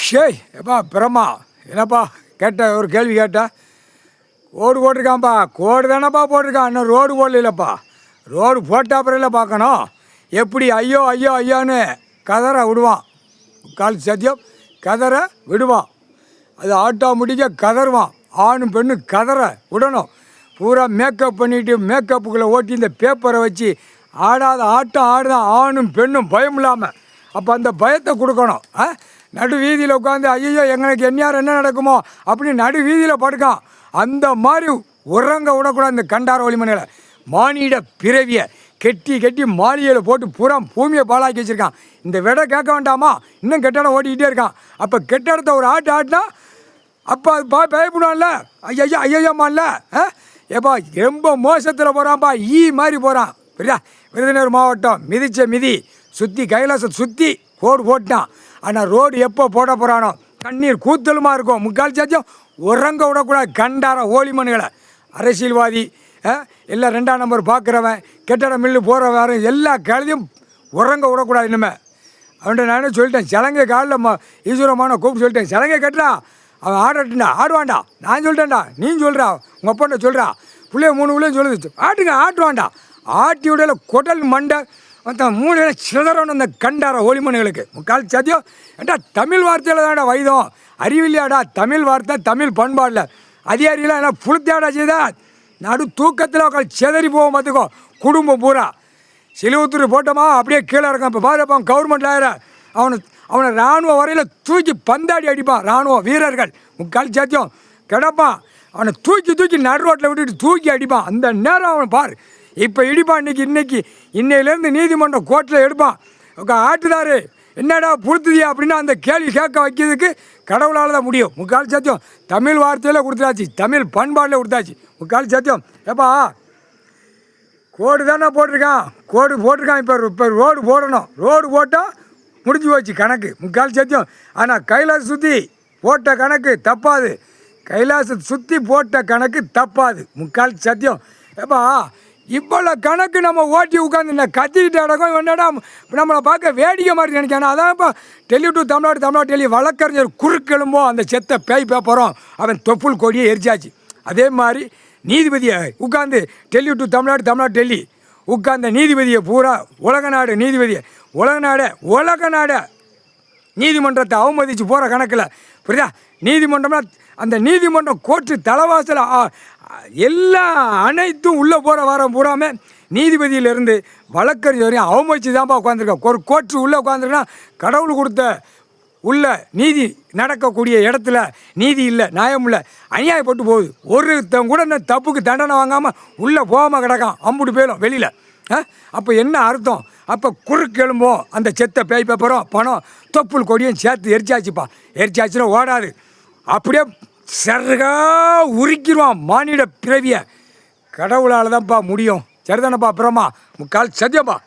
ஷேய் எப்பா பிரம்மா என்னப்பா கேட்ட ஒரு கேள்வி கேட்டா கோடு போட்டிருக்கான்ப்பா. கோடு தானேப்பா போட்டிருக்கான், இன்னும் ரோடு போடலப்பா. ரோடு போட்ட அப்புறம் பார்க்கணும். எப்படி ஐயோ ஐயோ ஐயோன்னு கதற விடுவான், கால் சத்தியம் கதற விடுவான். அது ஆட்டோமேட்டிக்காக கதறுவான். ஆணும் பெண்ணு கதற விடணும். பூரா மேக்கப் பண்ணிவிட்டு மேக்கப்புக்குள்ளே ஓட்டி இந்த பேப்பரை வச்சு ஆடாத ஆட்டம் ஆடுதான் ஆணும் பெண்ணும் பயம் இல்லாமல். அப்போ அந்த பயத்தை கொடுக்கணும். நடு வீதியில் உட்காந்து ஐயோ எங்களுக்கு என்ன நடக்குமோ அப்படின்னு நடு வீதியில் படுக்கான். அந்த மாதிரி உறங்க விடக்கூடாது. இந்த கண்டார ஒளிமனையில் மானிட பிறவியை கெட்டி கெட்டி மாளிகையில் போட்டு பூரா பூமியை பாலாக்கி வச்சுருக்கான். இந்த விடை கேட்க வேண்டாமா, இன்னும் கெட்டடம் ஓட்டிக்கிட்டே இருக்கான். அப்போ கெட்டடத்தை ஒரு ஆட்டினா அப்போ அது பயப்படுவான்ல, ஐயோ ஐயோம்மான்ல. ஏப்பா ரொம்ப மோசத்தில் போகிறான்ப்பா, மாதிரி போகிறான். புரியுதா? விருதுநகர் மாவட்டம் மிதிச்ச மிதி சுற்றி கைலாசத்தை சுற்றி கோடு போட்டான். ஆனால் ரோடு எப்போ போட போகிறானோ கண்ணீர் கூத்தலுமா இருக்கும். முக்கால் சாத்தியம் உறங்க விடக்கூடாது. கண்டார ஓலிமணிகளை அரசியல்வாதி எல்லாம் 2ஆம் நம்பர் பார்க்குறவன் கெட்டட மில்லு போகிற வேறு எல்லா கழுதையும் உறங்க விடக்கூடாது. இனிமே அவன்கிட்ட நானே சொல்லிட்டேன், சலங்கை காலில் ஈஸ்வரமான கூப்பிட்டு சொல்லிட்டேன், சலங்கை கட்டுறா அவன் ஆடட்டுண்டா ஆடுவான்டா. நான் சொல்லிட்டேன்டா, நீ சொல்கிறா, உங்கள் அப்பன்ட்ட சொல்கிறா, பிள்ளைய 3 பிள்ளையும் சொல்லுது, ஆட்டுவான்டா. ஆட்டி விடையில குடல் மண்டை மற்ற மூளையில சிதறணும் அந்த கண்டார ஒளிமணிகளுக்கு. முக்கால் சத்தியம் ஏன்டா தமிழ் வார்த்தையில் தான்டா வைதம், அறிவில்லையாடா தமிழ் வார்த்தை தமிழ் பண்பாடில். அதிகாரிலாம் என்ன புளுத்தியாடா செய்தா நடு தூக்கத்தில் உட்காந்து செதறி போவோம். பார்த்துக்கோ குடும்பம் பூரா சிலுவத்தூர் போட்டோமா அப்படியே கீழே இருக்கான். இப்போ பாருப்பா கவர்மெண்ட் ஆகிற அவனை இராணுவ வரையில் தூக்கி பந்தாடி அடிப்பான். இராணுவ வீரர்கள் முக்கால் சாத்தியம் கிடப்பான். அவனை தூக்கி நடு ரோட்டில் விட்டுட்டு தூக்கி அடிப்பான். அந்த நேரம் அவனை பார் இப்போ இடிப்பான். இன்னையிலேருந்து நீதிமன்றம் கோர்ட்டில் எடுப்பான். ஆட்டுதாரு என்னடா புடுத்துதியா அப்படின்னா அந்த கேள்வி கேட்க வைக்கிறதுக்கு கடவுளால் தான் முடியும். முக்கால் சத்தியம் தமிழ் வார்த்தையில் கொடுத்தாச்சு, தமிழ் பண்பாடில் கொடுத்தாச்சு. முக்கால் சத்தியம் ஏப்பா கோடு தானே போட்டிருக்கான், கோடு போட்டிருக்கான். இப்போ ரோடு போடணும். ரோடு போட்டால் முடிஞ்சு போச்சு கணக்கு. முக்கால் சத்தியம். ஆனால் கைலாச சுற்றி போட்ட கணக்கு தப்பாது. கைலாச சுற்றி போட்ட கணக்கு தப்பாது. முக்கால் சத்தியம் ஏப்பா இவ்வளோ கணக்கு நம்ம ஓட்டி உட்காந்து கத்திக்கிட்டு அடக்கம் என்னடா நம்மளை பார்க்க வேடிக்கை மாதிரி நினைக்கானா. அதான் இப்போ டெல்லி தமிழ்நாடு டெல்லி வழக்கறிஞர் குறுக்கெலும்போ அந்த செத்த பேய் பேப்பரும் அவன் தொப்புள் கொடியை எரிச்சாச்சு. அதே மாதிரி நீதிபதியை உட்காந்து டெல்லி தமிழ்நாடு டெல்லி உட்காந்த நீதிபதியை பூரா உலக நாடு நீதிமன்றத்தை அவமதித்து போகிற கணக்கில். புரியுதா? நீதிமன்றம்னா அந்த நீதிமன்றம் கோர்ட்டு தலைவாசல் அனைத்தும் உள்ளே போகிற வாரம் பூராமே நீதிபதியிலேருந்து வழக்கறிஞர் வரையும் அவமதிச்சு தான்ப்பா உட்காந்துருக்கேன். ஒரு கோர்ட்டு உள்ளே உட்காந்துருக்குன்னா கடவுள் கொடுத்த உள்ள நீதி நடக்கக்கூடிய இடத்துல நீதி இல்லை, நியாயம் இல்லை, அநியாயப்பட்டு போகுது. ஒருத்தன் கூட இந்த தப்புக்கு தண்டனை வாங்காமல் உள்ளே போகாமல் கிடக்கான். அம்புட்டு போயிடும் வெளியில். அப்போ என்ன அர்த்தம்? அப்போ குறுக்கெலும்போ அந்த செத்த பேய் பேப்பரும் பணம் தொப்புள் கொடியும் சேர்த்து எரிச்சாச்சுன்னா ஓடாது. அப்படியே சருகா உரிக்கிடுவான் மானிட பிறவியை. கடவுளால் தான்ப்பா முடியும். சரிதானப்பா பிரம்மா? முக்கால் சத்தியப்பா.